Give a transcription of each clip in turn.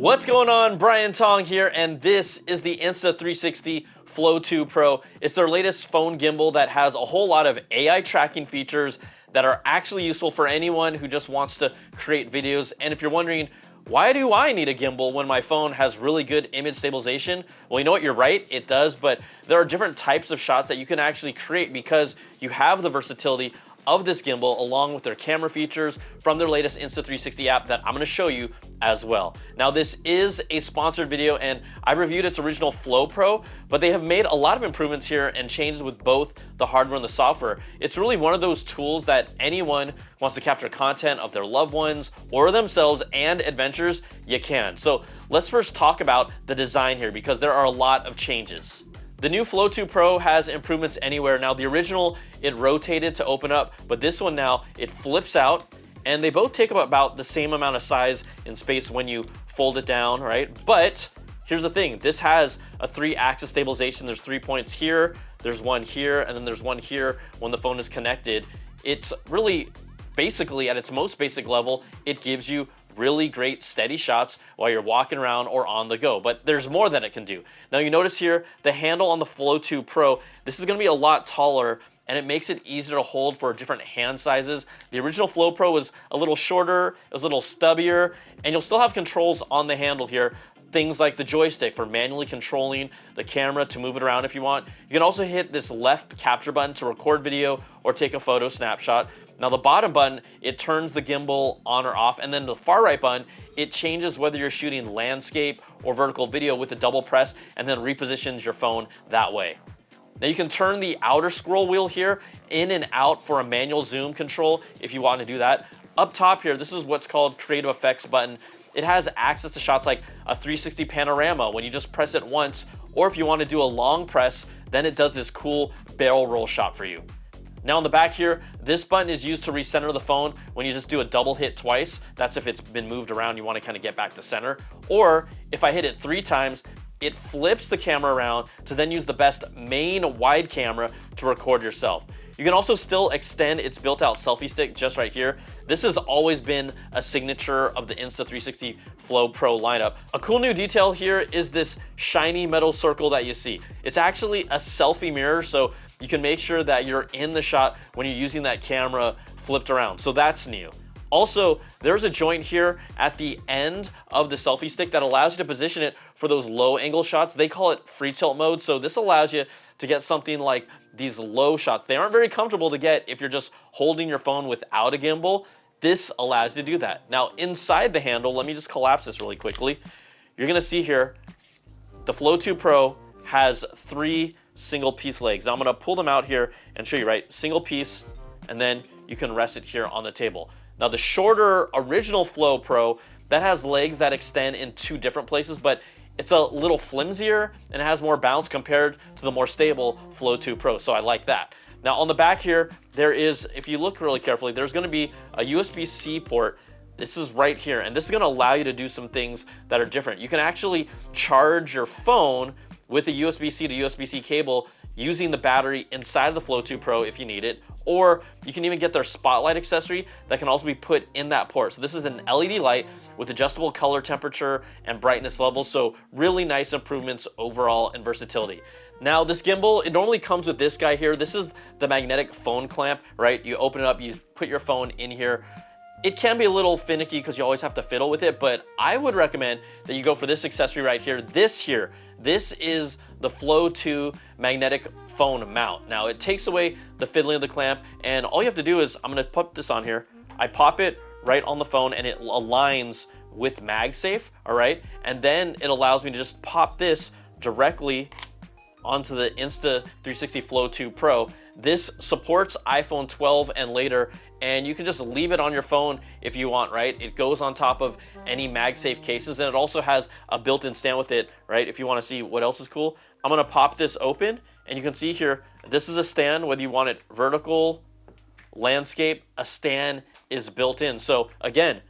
What's going on? Brian Tong here, and this is the Insta360 Flow 2 Pro. It's their latest phone gimbal that has a whole lot of AI tracking features that are actually useful for anyone who just wants to create videos. And if you're wondering, why do I need a gimbal when my phone has really good image stabilization? Well, you know what? You're right, it does, but there are different types of shots that you can actually create because you have the versatility of this gimbal along with their camera features from their latest Insta360 app that I'm gonna show you as well. Now, this is a sponsored video and I reviewed its original Flow Pro, but they have made a lot of improvements here and changes with both the hardware and the software. It's really one of those tools that anyone who wants to capture content of their loved ones or themselves and adventures, you can. So let's first talk about the design here because there are a lot of changes. The new Flow 2 Pro has improvements anywhere. Now, the original, it rotated to open up, but this one now, it flips out, and they both take up about the same amount of size in space when you fold it down, right? But here's the thing, this has a 3-axis stabilization. There's 3 points here, there's one here, and then there's one here when the phone is connected. It's really, basically, at its most basic level, it gives you really great steady shots while you're walking around or on the go, but there's more that it can do. Now you notice here, the handle on the Flow 2 Pro, this is gonna be a lot taller and it makes it easier to hold for different hand sizes. The original Flow Pro was a little shorter, it was a little stubbier, and you'll still have controls on the handle here. Things like the joystick for manually controlling the camera to move it around if you want. You can also hit this left capture button to record video or take a photo snapshot. Now the bottom button, it turns the gimbal on or off, and then the far right button, it changes whether you're shooting landscape or vertical video with a double press and then repositions your phone that way. Now you can turn the outer scroll wheel here in and out for a manual zoom control if you want to do that. Up top here, this is what's called Creative Effects button. It has access to shots like a 360 panorama when you just press it once, or if you want to do a long press, then it does this cool barrel roll shot for you. Now on the back here, this button is used to recenter the phone when you just do a double hit twice. That's if it's been moved around, you want to kind of get back to center. Or if I hit it 3 times, it flips the camera around to then use the best main wide camera to record yourself. You can also still extend its built-out selfie stick just right here. This has always been a signature of the Insta360 Flow Pro lineup. A cool new detail here is this shiny metal circle that you see. It's actually a selfie mirror, so you can make sure that you're in the shot when you're using that camera flipped around. So that's new. Also, there's a joint here at the end of the selfie stick that allows you to position it for those low angle shots. They call it free tilt mode. So this allows you to get something like these low shots. They aren't very comfortable to get if you're just holding your phone without a gimbal. This allows you to do that. Now inside the handle, let me just collapse this really quickly. You're gonna see here, the Flow 2 Pro has 3 single piece legs. I'm gonna pull them out here and show you, right? Single piece, and then you can rest it here on the table. Now the shorter original Flow Pro, that has legs that extend in 2 different places, but it's a little flimsier and it has more bounce compared to the more stable Flow 2 Pro, so I like that. Now on the back here, there is, if you look really carefully, there's gonna be a USB-C port. This is right here, and this is gonna allow you to do some things that are different. You can actually charge your phone with a USB-C to USB-C cable using the battery inside of the Flow 2 Pro if you need it, or you can even get their spotlight accessory that can also be put in that port. So this is an LED light with adjustable color temperature and brightness levels, so really nice improvements overall in versatility. Now this gimbal, it normally comes with this guy here. This is the magnetic phone clamp, right? You open it up, you put your phone in here. It can be a little finicky because you always have to fiddle with it, but I would recommend that you go for this accessory right here. This is the Flow 2 magnetic phone mount. Now it takes away the fiddling of the clamp, and all you have to do is, I'm gonna put this on here. I pop it right on the phone and it aligns with MagSafe, all right? And then it allows me to just pop this directly onto the Insta360 Flow 2 Pro. This supports iPhone 12 and later, and you can just leave it on your phone if you want, right? It goes on top of any MagSafe cases, and it also has a built-in stand with it, right? If you wanna see what else is cool. I'm gonna pop this open, and you can see here, this is a stand, whether you want it vertical, landscape, a stand is built in. So again,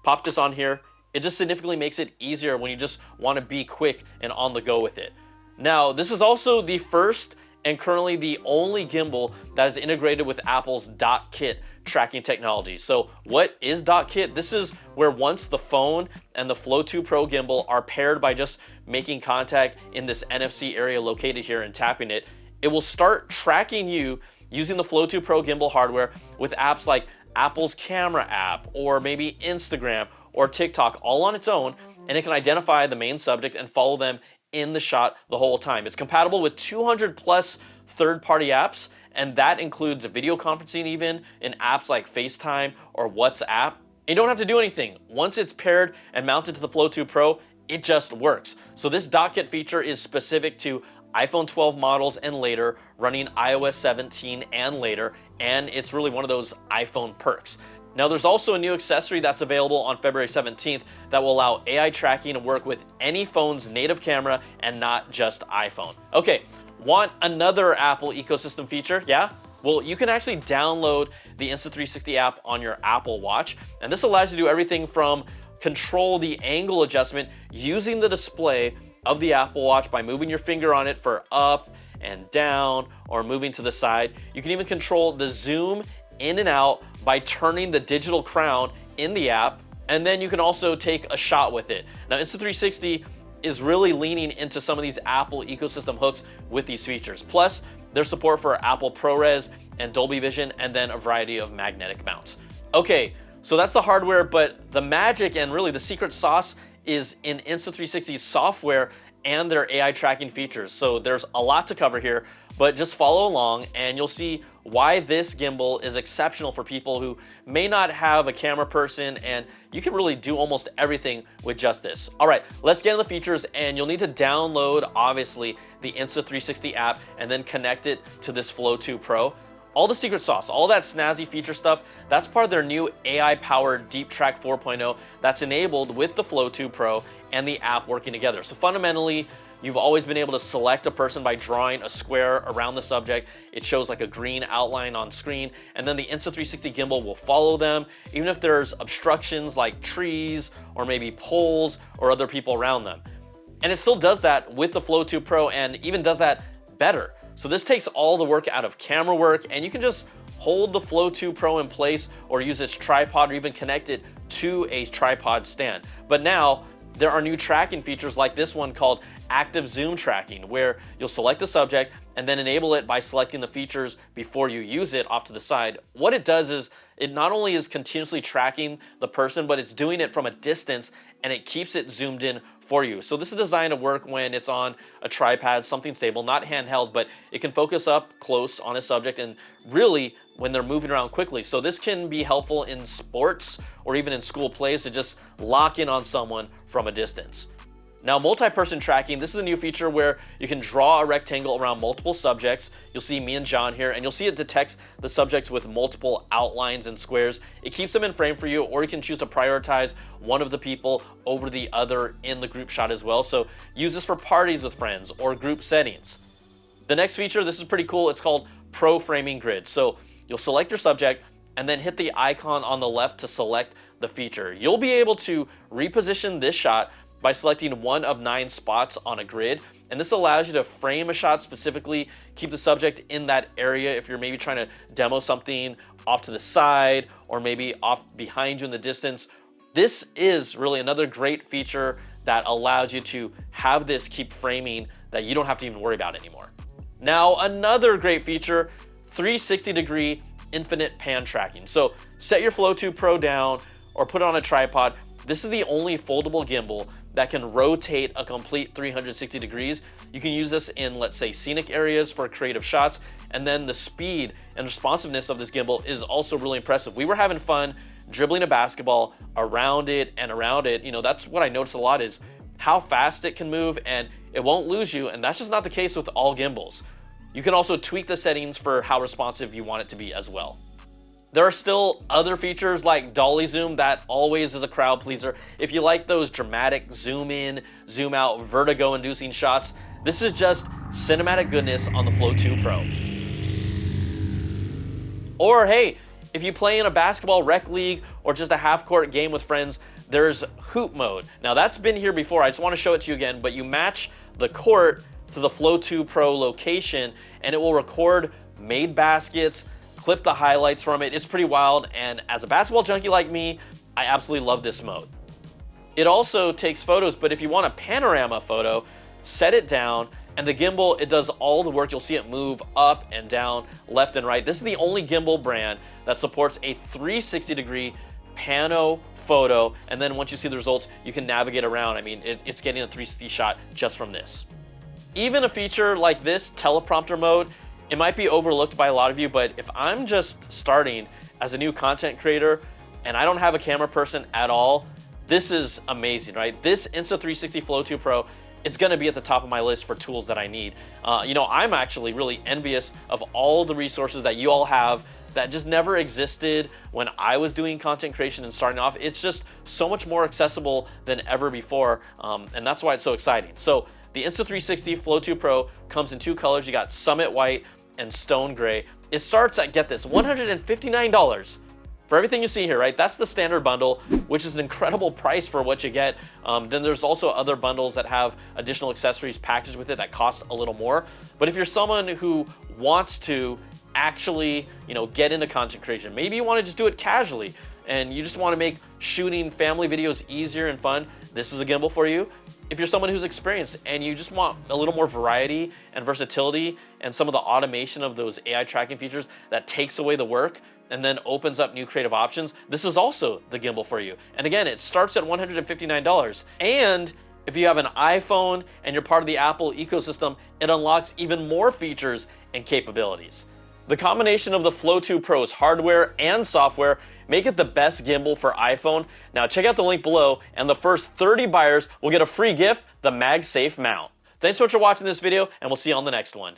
pop this on here. It just significantly makes it easier when you just wanna be quick and on the go with it. Now, this is also the first and currently the only gimbal that is integrated with Apple's DockKit tracking technology. So what is DockKit? This is where once the phone and the Flow 2 Pro gimbal are paired by just making contact in this NFC area located here and tapping it, it will start tracking you using the Flow 2 Pro gimbal hardware with apps like Apple's camera app or maybe Instagram or TikTok all on its own, and it can identify the main subject and follow them in the shot the whole time. It's compatible with 200 plus third-party apps, and that includes video conferencing even in apps like FaceTime or WhatsApp. You don't have to do anything. Once it's paired and mounted to the Flow 2 Pro, it just works. So this DockKit feature is specific to iPhone 12 models and later, running iOS 17 and later, and it's really one of those iPhone perks. Now there's also a new accessory that's available on February 17th that will allow AI tracking to work with any phone's native camera and not just iPhone. Okay, want another Apple ecosystem feature? Yeah? Well, you can actually download the Insta360 app on your Apple Watch, and this allows you to do everything from control the angle adjustment using the display of the Apple Watch by moving your finger on it for up and down or moving to the side. You can even control the zoom in and out by turning the digital crown in the app, and then you can also take a shot with it. Now Insta360 is really leaning into some of these Apple ecosystem hooks with these features. Plus, there's support for Apple ProRes and Dolby Vision, and then a variety of magnetic mounts. Okay, so that's the hardware, but the magic and really the secret sauce is in Insta360's software and their AI tracking features. So there's a lot to cover here, but just follow along and you'll see why this gimbal is exceptional for people who may not have a camera person, and you can really do almost everything with just this. All right, let's get into the features, and you'll need to download, obviously, the Insta360 app and then connect it to this Flow 2 Pro. All the secret sauce, all that snazzy feature stuff, that's part of their new AI-powered Deep Track 4.0 that's enabled with the Flow 2 Pro and the app working together. So fundamentally, you've always been able to select a person by drawing a square around the subject. It shows like a green outline on screen, and then the Insta360 gimbal will follow them, even if there's obstructions like trees or maybe poles or other people around them. And it still does that with the Flow 2 Pro, and even does that better. So this takes all the work out of camera work, and you can just hold the Flow 2 Pro in place or use its tripod or even connect it to a tripod stand. But now there are new tracking features like this one called active zoom tracking, where you'll select the subject and then enable it by selecting the features before you use it off to the side. What it does is it not only is continuously tracking the person, but it's doing it from a distance, and it keeps it zoomed in for you. So this is designed to work when it's on a tripod, something stable, not handheld, but it can focus up close on a subject and really when they're moving around quickly. So this can be helpful in sports or even in school plays to just lock in on someone from a distance. Now, multi-person tracking, this is a new feature where you can draw a rectangle around multiple subjects. You'll see me and John here, and you'll see it detects the subjects with multiple outlines and squares. It keeps them in frame for you, or you can choose to prioritize one of the people over the other in the group shot as well. So use this for parties with friends or group settings. The next feature, this is pretty cool. It's called Pro Framing Grid. So you'll select your subject and then hit the icon on the left to select the feature. You'll be able to reposition this shot by selecting one of 9 spots on a grid, and this allows you to frame a shot specifically, keep the subject in that area if you're maybe trying to demo something off to the side or maybe off behind you in the distance. This is really another great feature that allows you to have this keep framing that you don't have to even worry about anymore. Now, another great feature, 360-degree infinite pan tracking. So set your Flow 2 Pro down or put it on a tripod. This is the only foldable gimbal that can rotate a complete 360 degrees. You can use this in, let's say, scenic areas for creative shots, and then the speed and responsiveness of this gimbal is also really impressive. We were having fun dribbling a basketball around it and around it. You know, that's what I noticed a lot is how fast it can move, and it won't lose you, and that's just not the case with all gimbals. You can also tweak the settings for how responsive you want it to be as well. There are still other features like Dolly Zoom that always is a crowd pleaser. If you like those dramatic zoom in, zoom out, vertigo inducing shots, this is just cinematic goodness on the Flow 2 Pro. Or hey, if you play in a basketball rec league or just a half-court game with friends, there's hoop mode. Now that's been here before, I just want to show it to you again, but you match the court to the Flow 2 Pro location and it will record made baskets, clip the highlights from it. It's pretty wild, and as a basketball junkie like me, I absolutely love this mode. It also takes photos, but if you want a panorama photo, set it down, and the gimbal, it does all the work. You'll see it move up and down, left and right. This is the only gimbal brand that supports a 360-degree pano photo, and then once you see the results, you can navigate around. I mean, it's getting a 360 shot just from this. Even a feature like this, teleprompter mode, it might be overlooked by a lot of you, but if I'm just starting as a new content creator and I don't have a camera person at all, this is amazing, right? This Insta360 Flow 2 Pro, it's gonna be at the top of my list for tools that I need. You know, I'm actually really envious of all the resources that you all have that just never existed when I was doing content creation and starting off. It's just so much more accessible than ever before, and that's why it's so exciting. So the Insta360 Flow 2 Pro comes in two colors. You got Summit White and Stone Gray. It starts at, get this, $159 for everything you see here, right? That's the standard bundle, which is an incredible price for what you get. Then there's also other bundles that have additional accessories packaged with it that cost a little more. But if you're someone who wants to actually, you know, get into content creation, maybe you want to just do it casually and you just want to make shooting family videos easier and fun, this is a gimbal for you. If you're someone who's experienced and you just want a little more variety and versatility and some of the automation of those AI tracking features that takes away the work and then opens up new creative options, this is also the gimbal for you. And again, it starts at $159. And if you have an iPhone and you're part of the Apple ecosystem, it unlocks even more features and capabilities. The combination of the Flow 2 Pro's hardware and software make it the best gimbal for iPhone. Now check out the link below, and the first 30 buyers will get a free gift, the MagSafe mount. Thanks so much for watching this video, and we'll see you on the next one.